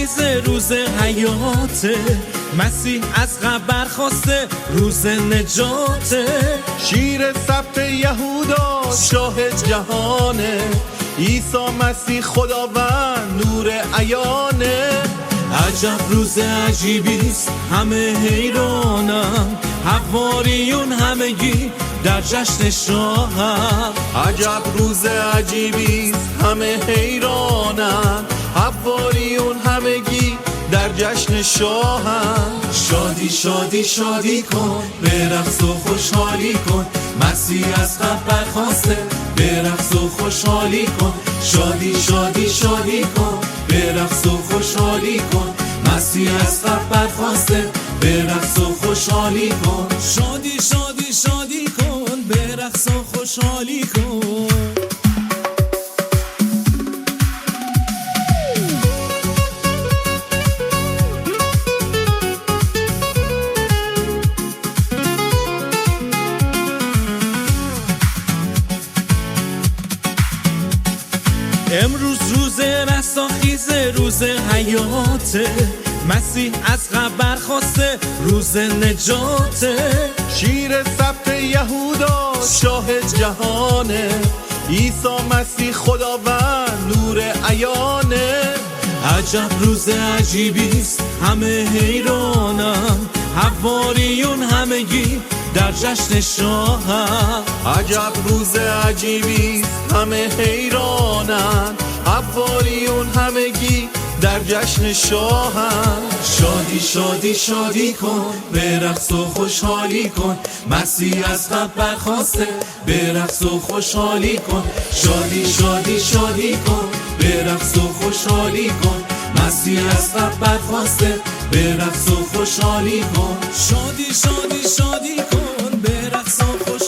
خیزه روز حیاته، مسیح از قبر خاسته روز نجاته. شیر سبت یهودا شاه جهانه، عیسی مسیح خداوند نور عیانه. عجب روز عجیبیست همه حیرانم، حواریون همگی در جشن شاهم. عجب روز عجیبیست همه حیرانم، حواریون همگی در جشن شاهم. شادی شادی شادی کن، به رقص و خوشحالی کن، مسیح از قبر خاسته، به رقص و خوشحالی کن. شادی شادی شادی کن، به رقص و خوشحالی کن، مسیح از قبر خاسته، به رقص و خوشحالی کن. شادی شادی شادی کن، به رقص و خوشحالی کن. امروز روز رستاخیز روز حیاته، مسیح از قبر خاسته روز نجاته. شیر سبت یهودا شاه جهانه، عیسی مسیح خداوند نور عیانه. عجب روز عجیبیست همه حیرانم، حواریون همگی در جشن شاهم. عجب روز عجیبیست همه حیرانن، حواریون همگی در جشن شاهم. شادی شادی شادی کن، به رقص و خوشحالی کن، مسیح از قبر خاسته، به رقص و خوشحالی کن. شادی شادی شادی کن، به رقص و خوشحالی کن، مسیح از قبر خاسته، به رقص و خوشحالی کن. شادی شادی شادی کن، به رقص و خوشحالی کن.